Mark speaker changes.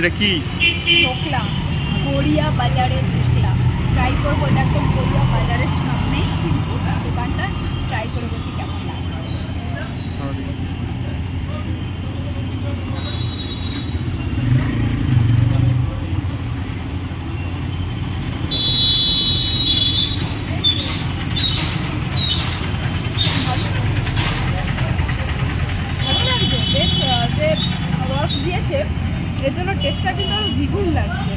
Speaker 1: এটা কি
Speaker 2: ঢোকলা, গড়িয়া বাজারের ঢোকলা ট্রাই করবো। এটা একদম গড়িয়া বাজারের সামনেই কিন্তু দোকানটা, ট্রাই করে দেখি কেমন লাগে। ভালো লাগছে, বেশ যে রস দিয়েছে এর জন্য টেস্টটা কিন্তু আরো দ্বিগুণ লাগছে।